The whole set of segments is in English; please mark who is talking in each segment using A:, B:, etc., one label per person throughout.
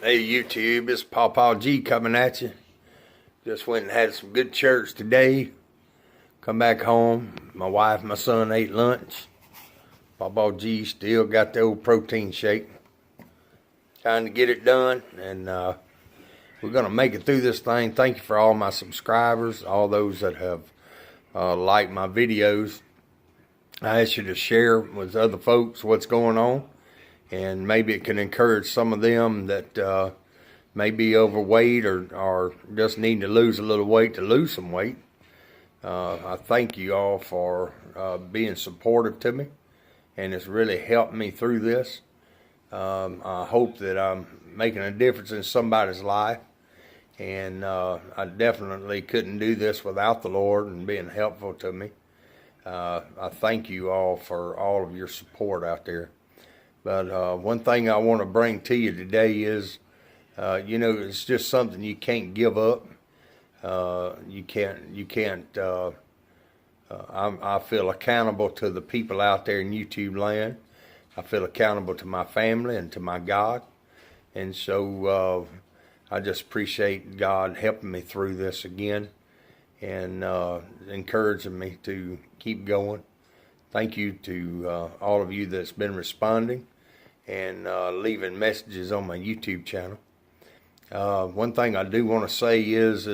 A: Hey YouTube, it's Paw G coming at you. Just went and had some good church today. Come back home. My wife and my son ate lunch. Paw G still got the old protein shake. Trying to get it done, and we're going to make it through this thing. Thank you for all my subscribers, all those that have liked my videos. I ask you to share with other folks what's going on, and maybe it can encourage some of them that may be overweight or just need to lose a little weight to lose some weight. I thank you all for being supportive to me, and it's really helped me through this. I hope that I'm making a difference in somebody's life, and I definitely couldn't do this without the Lord and being helpful to me. I thank you all for all of your support out there. But one thing I want to bring to you today is, it's just something you can't give up. You can't. I feel accountable to the people out there in YouTube land. I feel accountable to my family and to my God. And so I just appreciate God helping me through this again and encouraging me to keep going. Thank you to all of you that's been responding and leaving messages on my YouTube channel. One thing I do want to say is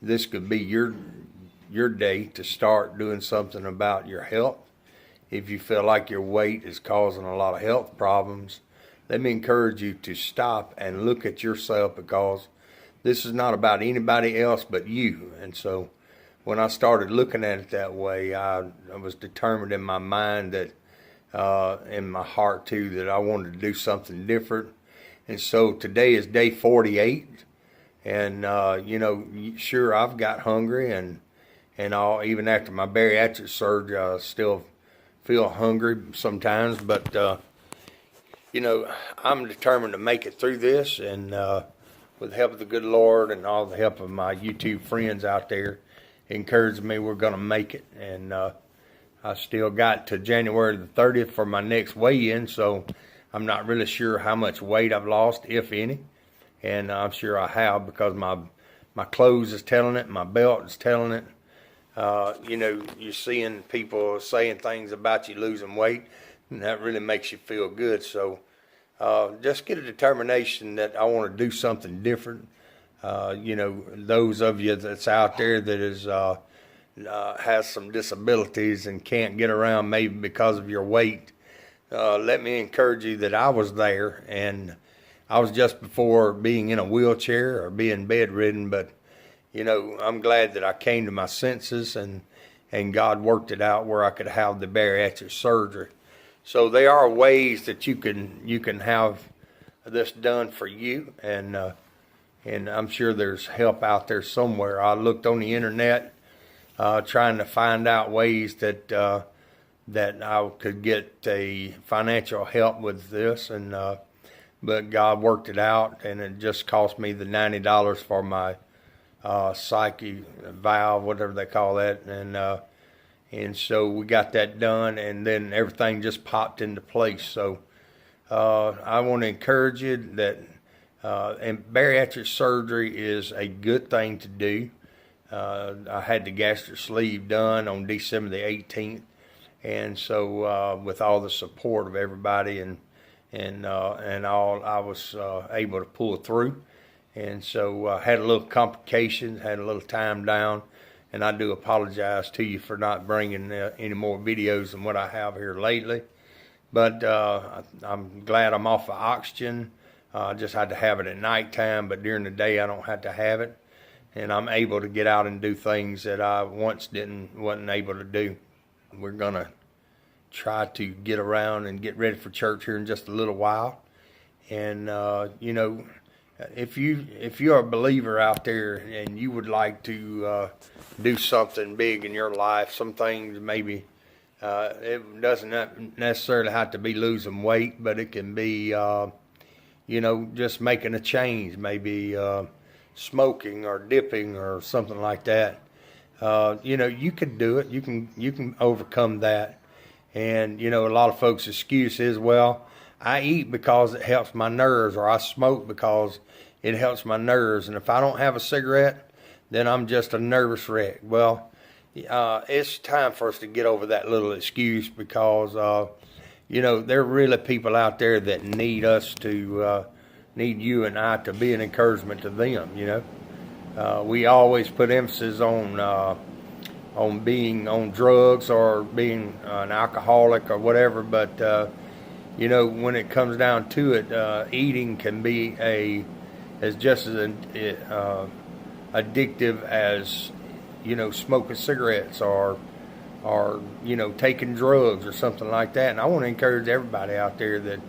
A: this could be your day to start doing something about your health. If you feel like your weight is causing a lot of health problems, let me encourage you to stop and look at yourself, because this is not about anybody else but you. And so when I started looking at it that way, I was determined in my mind that, in my heart too, that I wanted to do something different. And so today is day 48, and sure, I've got hungry, and even after my bariatric surgery, I still feel hungry sometimes. But I'm determined to make it through this, and with the help of the good Lord and all the help of my YouTube friends out there, encourage me, we're going to make it. And I still got to January the 30th for my next weigh-in, so I'm not really sure how much weight I've lost, if any. And I'm sure I have, because my clothes is telling it, my belt is telling it. You're seeing people saying things about you losing weight, and that really makes you feel good. So just get a determination that I want to do something different. Those of you that's out there that is has some disabilities and can't get around maybe because of your weight, let me encourage you that I was there, and I was just before being in a wheelchair or being bedridden, but I'm glad that I came to my senses, and God worked it out where I could have the bariatric surgery. So there are ways that you can have this done for you, and I'm sure there's help out there somewhere. I looked on the internet trying to find out ways that I could get a financial help with this, and but God worked it out, and it just cost me the $90 for my psyche valve, whatever they call that, and so we got that done, and then everything just popped into place. So I want to encourage you that and bariatric surgery is a good thing to do. I had the gastric sleeve done on December the 18th, and so with all the support of everybody and all, I was able to pull it through. And so had a little complications, had a little time down, and I do apologize to you for not bringing any more videos than what I have here lately. But I'm glad I'm off of oxygen. I just had to have it at nighttime, but during the day I don't have to have it, and I'm able to get out and do things that I once wasn't able to do. We're gonna try to get around and get ready for church here in just a little while, and if you're a believer out there and you would like to do something big in your life, some things maybe it doesn't necessarily have to be losing weight, but it can be just making a change, maybe smoking or dipping or something like that. You can do it. You can overcome that. And a lot of folks' excuse is, well, I eat because it helps my nerves, or I smoke because it helps my nerves. And if I don't have a cigarette, then I'm just a nervous wreck. Well, it's time for us to get over that little excuse because, there are really people out there that need us to, need you and I to be an encouragement to them, We always put emphasis on being on drugs or being an alcoholic or whatever, but when it comes down to it, eating can be as just as addictive as smoking cigarettes or taking drugs or something like that. And I want to encourage everybody out there that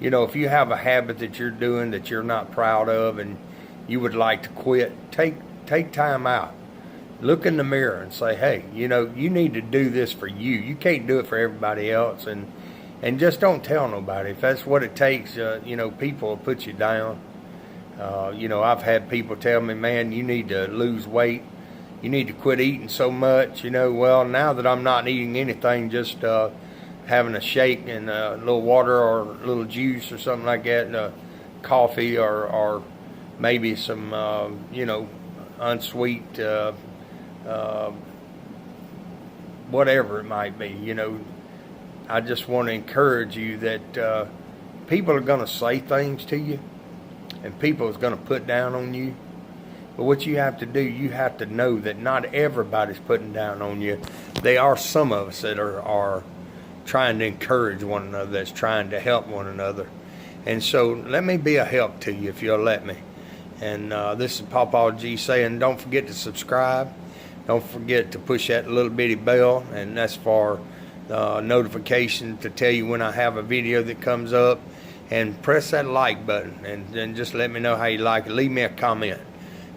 A: if you have a habit that you're doing that you're not proud of and you would like to quit, take time out. Look in the mirror and say, hey, you need to do this for you. You can't do it for everybody else, and just don't tell nobody. If that's what it takes, people will put you down. I've had people tell me, man, you need to lose weight. You need to quit eating so much. Well, now that I'm not eating anything, just having a shake and a little water or a little juice or something like that, coffee or maybe some, unsweet, whatever it might be, I just want to encourage you that people are going to say things to you and people is going to put down on you. But what you have to do, you have to know that not everybody's putting down on you. There are some of us that are trying to encourage one another, that's trying to help one another. And so let me be a help to you if you'll let me. And this is Pawpaw G saying, don't forget to subscribe. Don't forget to push that little bitty bell, and that's for notification to tell you when I have a video that comes up. And press that like button, and then just let me know how you like it. Leave me a comment.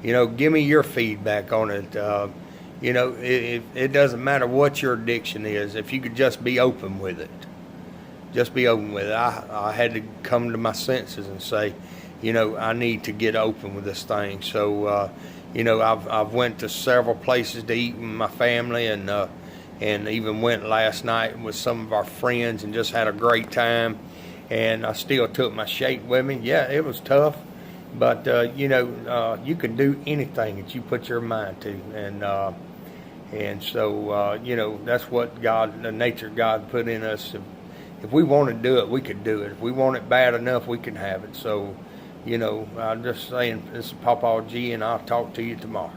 A: Give me your feedback on it. It doesn't matter what your addiction is. If you could just be open with it. Just be open with it. I had to come to my senses and say, I need to get open with this thing. So, I've went to several places to eat with my family, and even went last night with some of our friends and just had a great time. And I still took my shake with me. Yeah, it was tough, but you can do anything that you put your mind to, and so that's what the nature God put in us. If we want to do it, we could do it. If we want it bad enough, we can have it. So, I'm just saying, this is Pawpaw G, and I'll talk to you tomorrow.